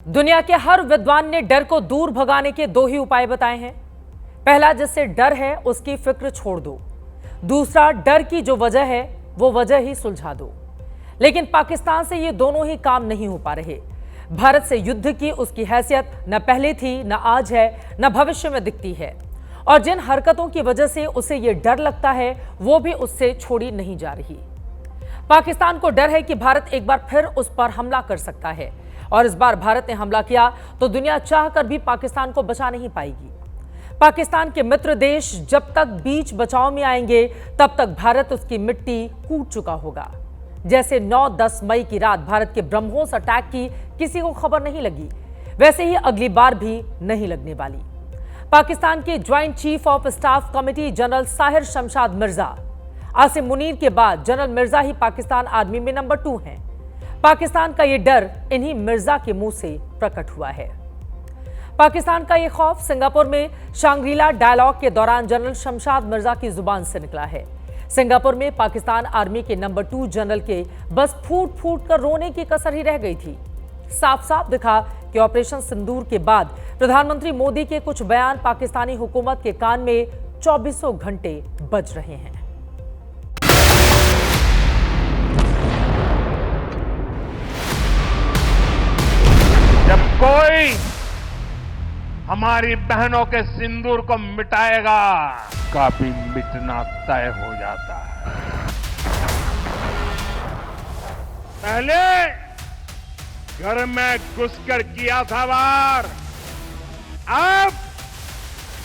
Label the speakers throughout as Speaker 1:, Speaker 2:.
Speaker 1: दुनिया के हर विद्वान ने डर को दूर भगाने के दो ही उपाय बताए हैं। पहला, जिससे डर है उसकी फिक्र छोड़ दो। दूसरा, डर की जो वजह है वो वजह ही सुलझा दो। लेकिन पाकिस्तान से ये दोनों ही काम नहीं हो पा रहे। भारत से युद्ध की उसकी हैसियत न पहले थी, न आज है, न भविष्य में दिखती है। और जिन हरकतों की वजह से उसे ये डर लगता है वो भी उससे छोड़ी नहीं जा रही। पाकिस्तान को डर है कि भारत एक बार फिर उस पर हमला कर सकता है, और इस बार भारत ने हमला किया तो दुनिया चाहकर भी पाकिस्तान को बचा नहीं पाएगी। पाकिस्तान के मित्र देश जब तक बीच बचाव में आएंगे तब तक भारत उसकी मिट्टी कूट चुका होगा। जैसे 9-10 मई की रात भारत के ब्रह्मोस अटैक की किसी को खबर नहीं लगी, वैसे ही अगली बार भी नहीं लगने वाली। पाकिस्तान के joint chief of staff committee general Sahir Shamshad Mirza, Asim Munir के बाद जनरल मिर्जा ही पाकिस्तान आर्मी में नंबर 2 हैं। पाकिस्तान का ये डर इन्हीं मिर्जा के मुंह से प्रकट हुआ है। पाकिस्तान का ये खौफ सिंगापुर में शांग्रीला डायलॉग के दौरान जनरल शमशाद मिर्जा की जुबान से निकला है। सिंगापुर में पाकिस्तान आर्मी के नंबर 2 जनरल के बस फूट फूट कर रोने की कसर ही रह गई थी। साफ साफ दिखा कि ऑपरेशन सिंदूर के बाद प्रधानमंत्री मोदी के कुछ बयान पाकिस्तानी हुकूमत के कान में 24 घंटे बज रहे हैं।
Speaker 2: जब कोई हमारी बहनों के सिंदूर को मिटाएगा, काफी मिटना तय हो जाता है। पहले घर में घुसकर किया था वार, अब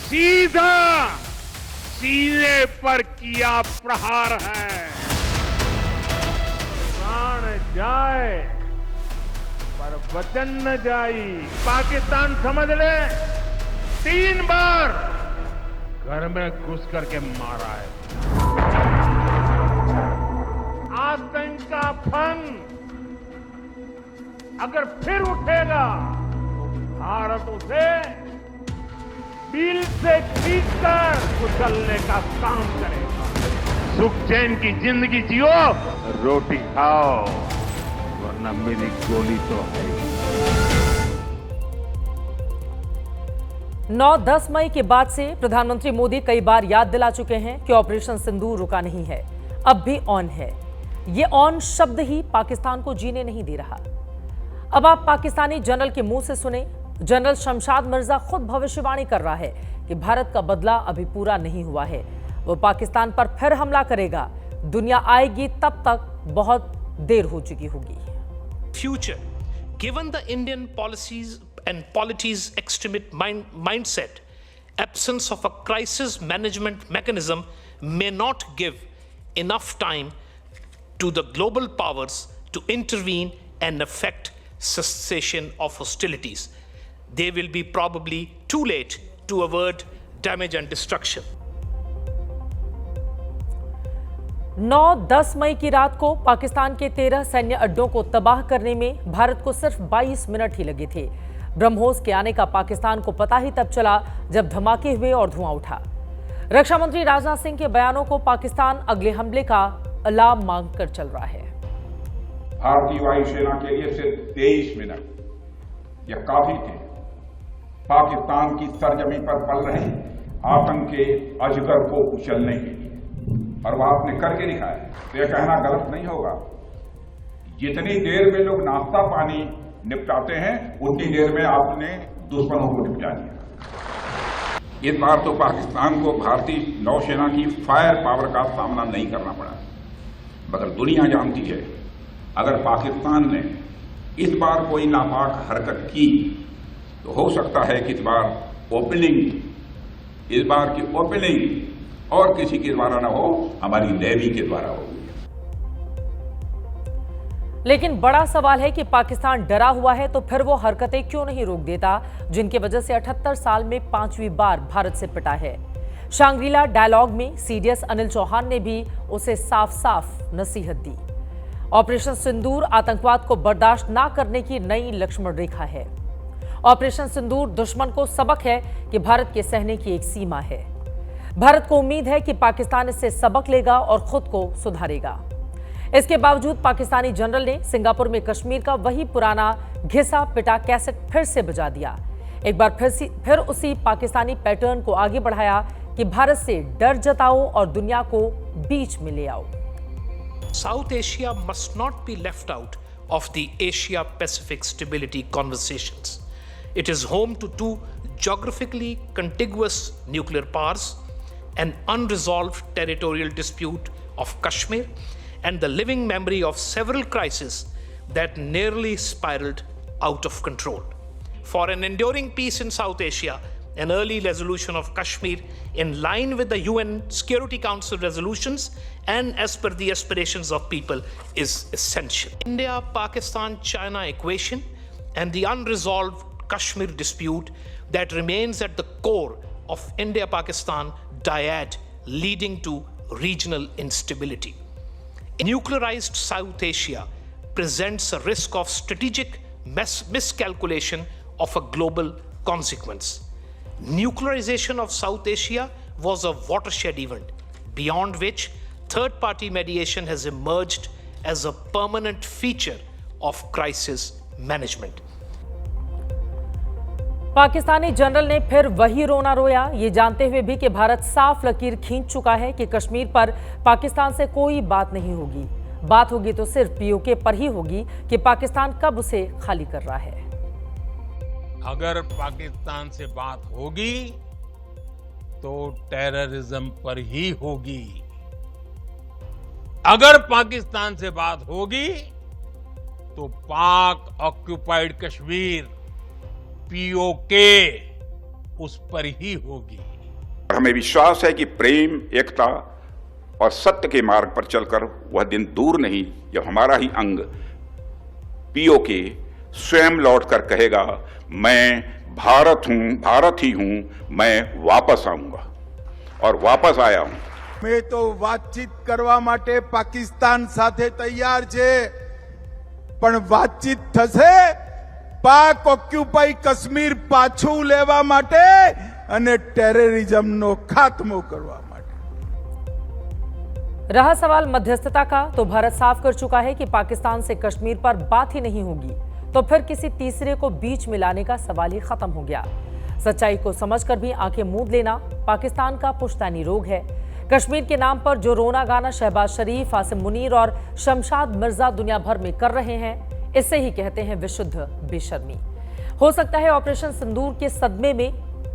Speaker 2: सीधा सीने पर किया प्रहार है। प्राण जाए पर वचन न जाई। पाकिस्तान समझ ले, 3 बार घर में घुस करके मारा है। आतंक का फंग अगर फिर उठेगा तो भारत उसे दिल से खींचकर कुचलने का काम करेगा। सुख चैन की जिंदगी जियो, रोटी खाओ, वरना मेरी गोली तो है।
Speaker 1: 9-10 मई के बाद से प्रधानमंत्री मोदी कई बार याद दिला चुके हैं कि ऑपरेशन सिंदूर रुका नहीं है, अब भी ऑन है। ये ऑन शब्द ही पाकिस्तान को जीने नहीं दे रहा। अब आप पाकिस्तानी जनरल के मुंह से सुने, जनरल शमशाद मिर्जा खुद भविष्यवाणी कर रहा है कि भारत का बदला अभी पूरा नहीं हुआ है। वो पाकिस्तान पर फिर हमला करेगा। दुनिया आएगी तब तक बहुत देर हो चुकी होगी।
Speaker 3: Future, given the Indian policies and polities extremist mindset, absence of a crisis management mechanism may not give enough time to the global powers to intervene and effect cessation of hostilities. They will be probably too late to avert damage and destruction.
Speaker 1: 9-10 मई की रात को पाकिस्तान के 13 सैन्य अड्डों को तबाह करने में भारत को सिर्फ 22 मिनट ही लगे थे। ब्रह्मोस के आने का पाकिस्तान को पता ही तब चला जब धमाके हुए और धुआं उठा। रक्षा मंत्री राजनाथ सिंह के बयानों को पाकिस्तान अगले हमले का अलार्म मांगकर चल रहा है।
Speaker 4: भारतीय वायुसेना के लिए सिर्फ 23 मिनट यह काफी थे पाकिस्तान की सरजमी पर पल रहे आतंक के अजगर को कुचलने के लिए, और वह आपने करके दिखाया। तो यह कहना गलत नहीं होगा, जितनी देर में लोग नाश्ता पानी निपटाते हैं उतनी देर में आपने दुश्मनों को निपटा दिया। इस बार तो पाकिस्तान को भारतीय नौसेना की फायर पावर का सामना नहीं करना पड़ा, मगर दुनिया जानती है अगर पाकिस्तान ने इस बार कोई नापाक हरकत की तो हो सकता है कि इस बार की ओपनिंग और किसी के द्वारा ना हो, हमारी नेवी के द्वारा हो।
Speaker 1: लेकिन बड़ा सवाल है कि पाकिस्तान डरा हुआ है तो फिर वो हरकतें क्यों नहीं रोक देता जिनकी वजह से 78 साल में 5वीं बार भारत से पिटा है। शांग्रीला डायलॉग में सीडीएस अनिल चौहान ने भी उसे साफ साफ नसीहत दी। ऑपरेशन सिंदूर आतंकवाद को बर्दाश्त ना करने की नई लक्ष्मण रेखा है। ऑपरेशन सिंदूर दुश्मन को सबक है कि भारत के सहने की एक सीमा है। भारत को उम्मीद है कि पाकिस्तान इससे सबक लेगा और खुद को सुधारेगा। इसके बावजूद पाकिस्तानी जनरल ने सिंगापुर में कश्मीर का वही पुराना घिसा पिटा कैसेट फिर से बजा दिया। एक बार फिर उसी पाकिस्तानी पैटर्न को आगे बढ़ाया कि भारत से डर जताओ और दुनिया को बीच में ले आओ।
Speaker 3: South Asia must not be left out of the Asia-Pacific stability conversations. It is home to two geographically contiguous nuclear powers, an unresolved territorial dispute of Kashmir, and the living memory of several crises that nearly spiraled out of control. For an enduring peace in South Asia, an early resolution of Kashmir in line with the UN Security Council resolutions and as per the aspirations of people is essential. India-Pakistan-China equation and the unresolved Kashmir dispute that remains at the core of India-Pakistan dyad leading to regional instability. Nuclearized South Asia presents a risk of strategic miscalculation of a global consequence. Nuclearization of South Asia was a watershed event, beyond which third-party mediation has emerged as a permanent feature of crisis management.
Speaker 1: Pakistani general ने फिर वही रोना रोया, ये जानते हुए भी कि भारत साफ लकीर खींच चुका है कि कश्मीर पर पाकिस्तान से कोई बात नहीं होगी। बात होगी तो सिर्फ पीओके पर ही होगी कि पाकिस्तान कब उसे खाली कर रहा है।
Speaker 5: अगर पाकिस्तान से बात होगी तो टेररिज्म पर ही होगी। अगर पाकिस्तान से बात होगी तो पाक ऑक्युपाइड कश्मीर पीओके उस पर ही होगी।
Speaker 4: हमें विश्वास है कि प्रेम, एकता और सत्य के मार्ग पर चलकर वह दिन दूर नहीं जब हमारा ही अंग पीओके स्वयं लौटकर कहेगा, मैं भारत हूं, भारत ही हूं, मैं वापस आऊंगा और वापस आया हूं।
Speaker 6: मैं तो वातचीत करवा माटे पाकिस्तान साथे तैयार छे, पण वातचीत थशे पाक ऑक्युपाई कश्मीर पाछू लेवा माटे अने टेररिज्मनो खात्मो करवा माटे।
Speaker 1: रहा सवाल मध्यस्थता का, तो भारत साफ कर चुका है कि पाकिस्तान से कश्मीर पर बात ही नहीं होगी, तो फिर किसी तीसरे को बीच में लाने का सवाल ही खत्म हो गया। सच्चाई को समझकर भी आंखें मूंद लेना पाकिस्तान का पुश्तैनी रोग है। कश्मीर के नाम पर जो रोना गाना शहबाज शरीफ, आसिम मुनीर और शमशाद मिर्जा दुनिया भर में कर रहे हैं, इसे ही कहते हैं विशुद्ध बेशर्मी। हो सकता है ऑपरेशन सिंदूर के सदमे में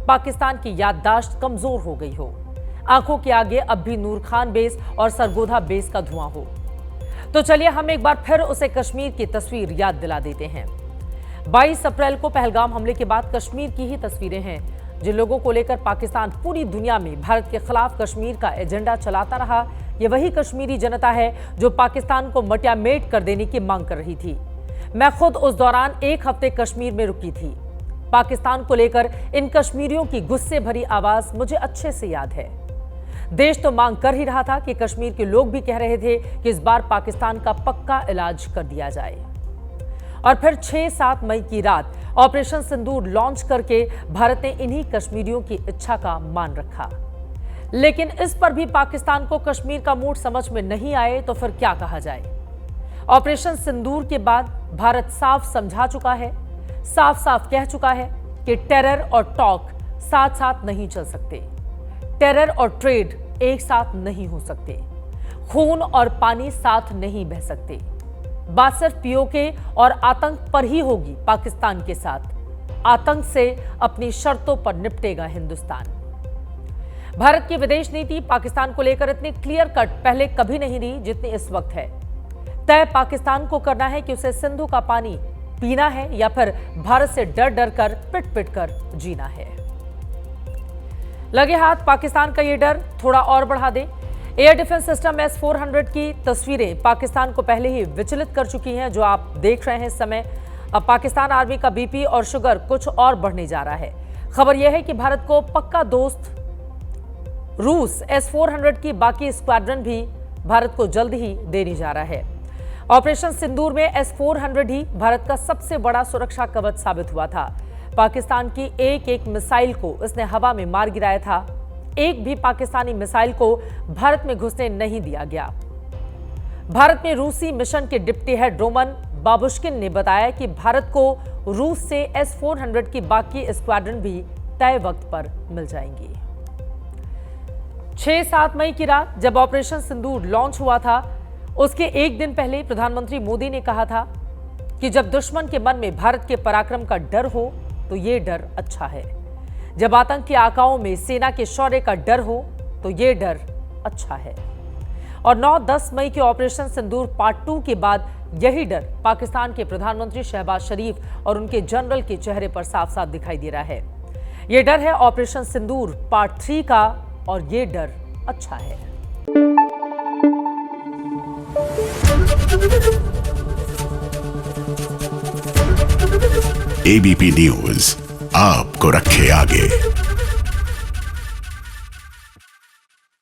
Speaker 1: पाकिस्तान की याददाश्त कमजोर हो गई हो, आंखों के आगे अब भी नूर खान बेस और सरगोधा बेस का धुआं हो। तो चलिए हम एक बार फिर उसे कश्मीर की तस्वीर याद दिला देते हैं। 22 अप्रैल को पहलगाम हमले के बाद कश्मीर की ही तस्वीरें हैं। जिन लोगों को लेकर पाकिस्तान पूरी दुनिया में भारत के खिलाफ कश्मीर का एजेंडा चलाता रहा, ये वही कश्मीरी जनता है जो पाकिस्तान को मटियामेट कर देने की मांग कर रही थी। मैं खुद उस दौरान एक हफ्ते कश्मीर में रुकी थी। पाकिस्तान को लेकर इन कश्मीरियों की गुस्से भरी आवाज मुझे अच्छे से याद है। देश तो मांग कर ही रहा था कि कश्मीर के लोग भी कह रहे थे कि इस बार पाकिस्तान का पक्का इलाज कर दिया जाए। और फिर 6-7 मई की रात ऑपरेशन सिंदूर लॉन्च करके भारत ने इन्हीं कश्मीरियों की इच्छा का मान रखा। लेकिन इस पर भी पाकिस्तान को कश्मीर का मूड समझ में नहीं आए तो फिर क्या कहा जाए। ऑपरेशन सिंदूर के बाद भारत साफ समझा चुका है, साफ साफ कह चुका है कि टेरर और टॉक साथ साथ नहीं चल सकते। टेरर और ट्रेड एक साथ नहीं हो सकते। खून और पानी साथ नहीं बह सकते। बात सिर्फ पीओके और आतंक पर ही होगी। पाकिस्तान के साथ आतंक से अपनी शर्तों पर निपटेगा हिंदुस्तान। भारत की विदेश नीति पाकिस्तान को लेकर इतनी क्लियर कट पहले कभी नहीं रही जितनी इस वक्त है। तय पाकिस्तान को करना है कि उसे सिंधु का पानी पीना है या फिर भारत से डर डर कर पिट पिट कर जीना है। लगे हाथ पाकिस्तान का ये डर थोड़ा और बढ़ा दे। एयर डिफेंस सिस्टम S-400 की तस्वीरें पाकिस्तान को पहले ही विचलित कर चुकी हैं, जो आप देख रहे हैं इस समय। अब पाकिस्तान आर्मी का बीपी और शुगर कुछ और बढ़ने जा रहा है। खबर यह है कि भारत को पक्का दोस्त रूस S-400 की बाकी स्क्वाड्रन भी भारत को जल्द ही देने जा रहा है। ऑपरेशन सिंदूर में S-400 ही भारत का सबसे बड़ा सुरक्षा कवच साबित हुआ था। पाकिस्तान की एक मिसाइल को इसने हवा में मार गिराया था। एक भी पाकिस्तानी मिसाइल को भारत में घुसने नहीं दिया गया। भारत में रूसी मिशन के डिप्टी हेड रोमन बाबुश्किन ने बताया कि भारत को रूस से S-400 की बाकी स्क्वाड्रन भी तय वक्त पर मिल जाएंगी। 6-7 मई की रात जब ऑपरेशन सिंदूर लॉन्च हुआ था, उसके एक दिन पहले प्रधानमंत्री मोदी ने कहा था कि जब दुश्मन के मन में भारत के पराक्रम का डर हो तो ये डर अच्छा है, जब आतंकी आकाओं में सेना के शौर्य का डर हो तो ये डर अच्छा है। और 9-10 मई के ऑपरेशन सिंदूर पार्ट 2 के बाद यही डर पाकिस्तान के प्रधानमंत्री शहबाज शरीफ और उनके जनरल के चेहरे पर साफ साफ दिखाई दे रहा है। यह डर है ऑपरेशन सिंदूर पार्ट 3 का, और ये डर अच्छा है।
Speaker 7: ABP न्यूज आपको रखे आगे।